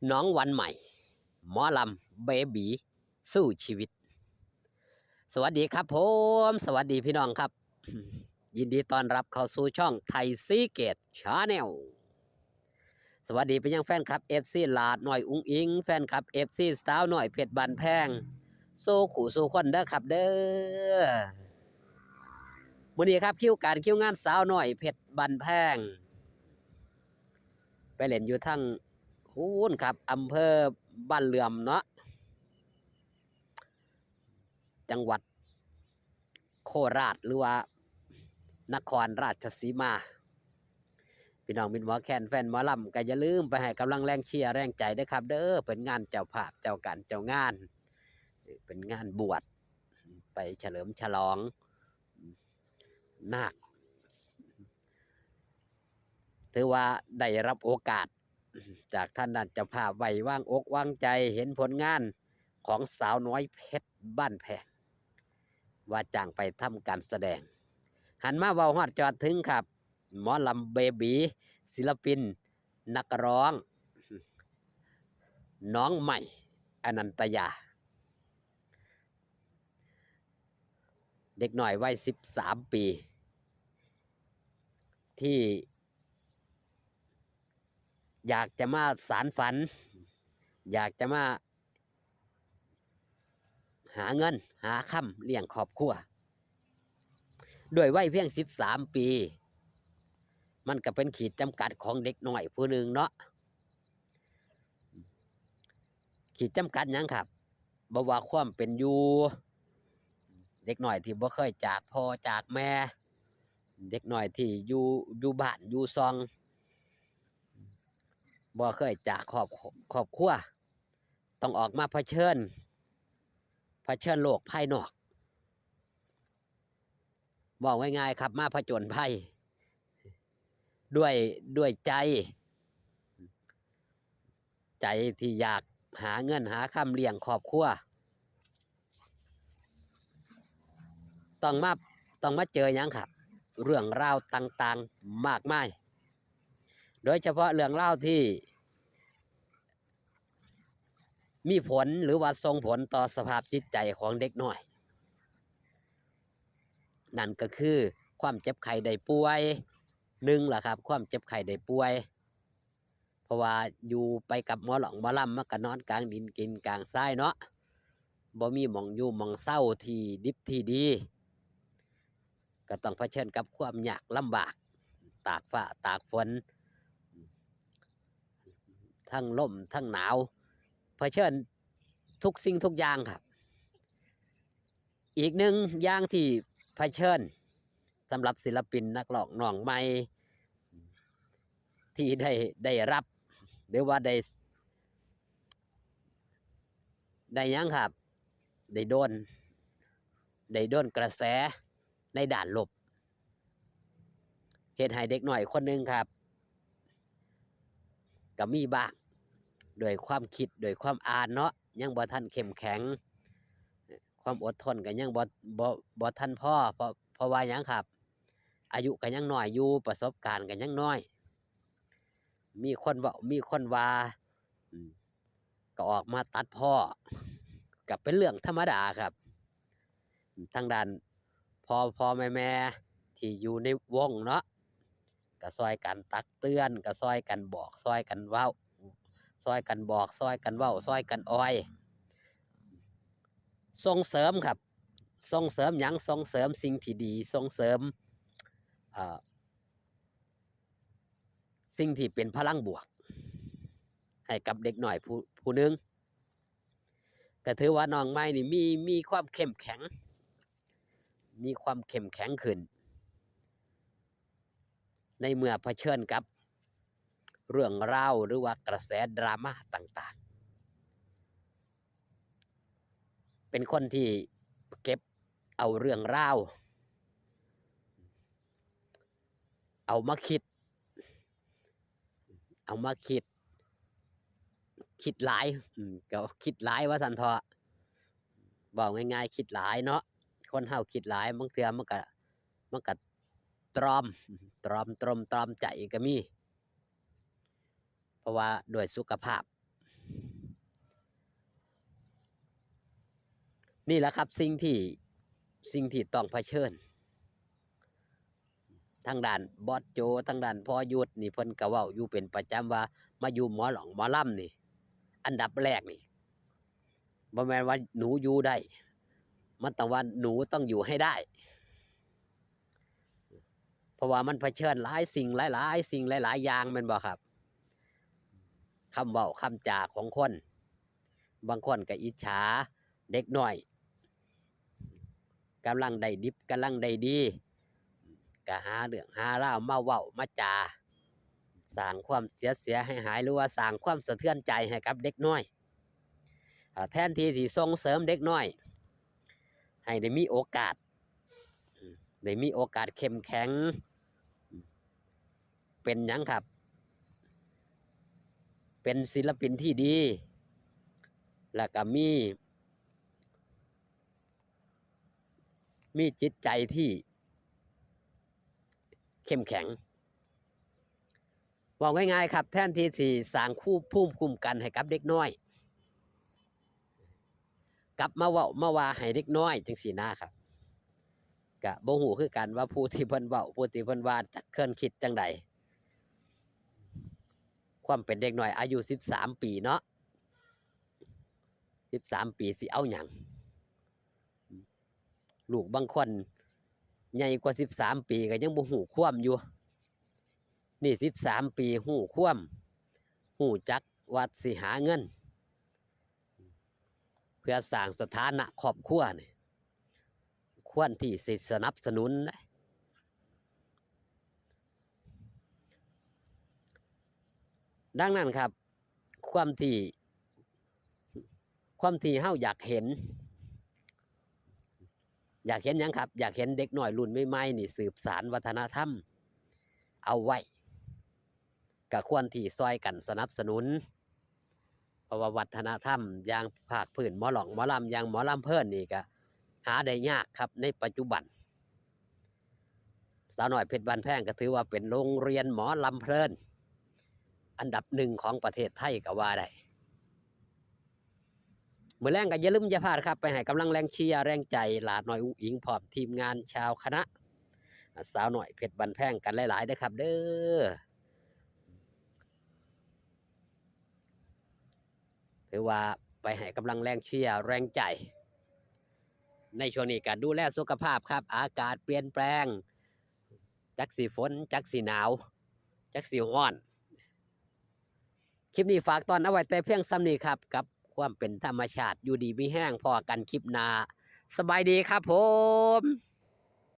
น้องวันใหม่หมอลำเบบีสู้ชีวิตสวัสดีครับผมสวัสดีพี่น้องครับ ยินดีต้อนรับเข้าสู่ช่องไทยซีเกตชาแนลสวัสดีไปยังแฟนคลับ FC ลาดหน่อยอุ้งอิงแฟนคลับ FC สาวหน่อยเพชรบันแพงโซขู่โซคนเด้อครับเด้อมื้อนี้ครับคิวงานสาวหน่อยเพชรบันแพงไปเล่นอยู่ทั้งคูนครับอำเภอบ้านเหลื่อมเนาะจังหวัดโคราชหรือว่านครราชสีมาพี่น้องมิตรหมอแคนแฟนหมอลำก็อย่าลืมไปให้กำลังแรงเชียร์แรงใจด้วยครับเด้อเป็นงานเจ้าภาพเจ้าการเจ้างานเป็นงานบวชไปเฉลิมฉลองนาคถือว่าได้รับโอกาสจากท่านด้านเจ้าภาพไว้วางอกวางใจเห็นผลงานของสาวน้อยเพชรบ้านแพงว่าจ้างไปทำการแสดงหันมาเว้าฮอดจอดถึงครับหมอลำเบบีศิลปินนักร้องน้องใหม่อนันตยาเด็กหน่อยวัย13 ปีที่อยากจะมาสานฝันอยากจะมาหาเงินหาค่ำเลี้ยงครอบครัวด้วยวัยเพียง13 ปีมันก็เป็นขีดจำกัดของเด็กหน่อยผู้หนึ่งเนาะขีดจำกัดยังครับบ่ว่าความเป็นอยู่เด็กหน่อยที่บ่เคยจากพ่อจากแม่เด็กหน่อยที่อยู่บ้านอยู่ซองบ่เคยจากครอบครัวต้องออกมาเผชิญโลกภายนอกบอกง่ายๆครับมาผจญภัยด้วยใจที่อยากหาเงินหาค่ำเลี้ยงครอบครัวต้องมาเจอหยังครับเรื่องราวต่างๆมากมายโดยเฉพาะเรื่องราวที่มีผลหรือว่าส่งผลต่อสภาพจิตใจของเด็กน้อยนั่นก็คือความเจ็บไข้ได้ป่วยหนึ่งล่ะครับความเจ็บไข้ได้ป่วยเพราะว่าอยู่ไปกับหมอหลองหมอลำมันก็นอนกลางดินกินกลางทรายเนาะบ่มีหม่องอยู่หม่องเศร้าที่ดิบที่ดีก็ต้องเผชิญกับความยากลำบากตากฟ้าตากฝนทั้งลมทั้งหนาวเผชิญทุกสิ่งทุกอย่างครับอีกหนึ่งอย่างที่เผชิญสำหรับศิลปินนักร้องน้องใหม่ที่ได้รับหรือว่าได้ยังครับได้โดนกระแสในด่านลบเหตุให้เด็กหน่อยคนหนึ่งครับก็มีบ้างด้วยความคิดด้วยความอ่านเนาะยังบ่ทันเข้มแข็งความอดทนก็ยังบ่ทันพอเพราะว่าหยังครับอายุก็ยังน้อยอยู่ประสบการณ์ก็ยังน้อยมีคนเว้ามีคนว่าก็ออกมาตัดพ้อก็เป็นเรื่องธรรมดาครับทางด้านพ่อแม่ที่อยู่ในวงเนาะก็ซอยกันตักเตือนก็ซอยกันบอกซอยกันเว้าซอยกันบอกซอยกันเว้าซอยกันอ้อยส่งเสริมครับส่งเสริมหยังส่งเสริมสิ่งที่ดีส่งเสริมสิ่งที่เป็นพลังบวกให้กับเด็กหน่อยผู้หนึ่งก็ถือว่าน้องใหม่นี่มีความเข้มแข็งขึ้นในเมื่อเผชิญกับเรื่องราวหรือว่ากระแสดราม่าต่างๆเป็นคนที่เก็บเอาเรื่องราวเอามาคิดหลายก็คิดหลายว่าสันเถาะบอกง่ายๆคิดหลายเนาะคนเฮาคิดหลายบางเทื่อมันก็ตรอมตรอมใจก็มีเพราะว่าด้วยสุขภาพ นี่แหละครับสิ่งที่ต้องเผชิญทางด้านบอสโจทางด้านพ่อยุทธนี่เพิ่นก็เว้าอยู่เป็นประจำว่ามาอยู่หมอหลองหมอลำนี่อันดับแรกนี่บ่แม่นว่าหนูอยู่ได้มันต้องว่าหนูต้องอยู่ให้ได้เพราะว่ามันเผชิญหลายสิ่งหลายๆสิ่งหลายๆอย่างแม่นบ่ครับคำเว้าคำจาของคนบางคนก็อิจฉาเด็กน้อยกำลังได้ดิบกำลังได้ดีก็หาเรื่องหาราวมาเว้ามาจาสร้างความเสียให้หายหรือว่าสร้างความสะเทือนใจให้กับเด็กน้อยแทนที่สิส่งเสริมเด็กน้อยให้ได้มีโอกาสเข้มแข็งเป็นหยังครับเป็นศิลปินที่ดีแล้วก็มีจิตใจที่เข้มแข็งว่าง่ายๆครับแทนที่สิสร้างภูมิคุ้มกันให้กับเด็กน้อยกลับมาว่าให้เด็กน้อยจังซี่นะครับก็บ่ฮู้คือกันว่าผู้ที่เพิ่นเว้าผู้ที่เพิ่นว่าจักเคิ่นคิดจังใดความเป็นเด็กน้อยอายุ13ปีเนาะ13ปีสิเอาหยังลูกบางคนใหญ่กว่า13ปีก็ยังบ่ฮู้ความอยู่นี่13ปีฮู้ความฮู้จักว่าสิหาเงินเพื่อสร้างสถานะครอบครัวนี่ควรที่สิสนับสนุนนะดังนั้นครับความที่เฮาอยากเห็นหยังครับอยากเห็นเด็กน้อยรุ่นใหม่ๆนี่สืบสานวัฒนธรรมเอาไว้ก็ควรที่ซอยกันสนับสนุนเพราะว่าวัฒนธรรมอย่างภาคพื้นหมอหลองหมอลำอย่างหมอลำเพิ่นนี่ก็หาได้ยากครับในปัจจุบันสาวน้อยเพชรบ้านแพงก็ถือว่าเป็นโรงเรียนหมอลำเพลินอันดับหนึ่งของประเทศไทยก็ว่าได้เมื่อแรงก็อย่าลืมอย่าพลาดครับไปให้กำลังแรงเชียร์แรงใจหลาดน้อยอุ้งอิงพร้อมทีมงานชาวคณะสาวน้อยเพชรบ้านแพงกันหลายๆเด้อครับเด้อถือว่าไปให้กำลังแรงเชียร์แรงใจในช่วงนี้ก็ดูแลสุขภาพครับอากาศเปลี่ยนแปลงจักสีฝนจักสีหนาวจักสีร้อนคลิปนี้ฝากตอนเอาไว้แต่เพียงซ้ำนี้ครับกับความเป็นธรรมชาติอยู่ดีมีแห้งพอกันคลิปหน้าสบายดีครับผม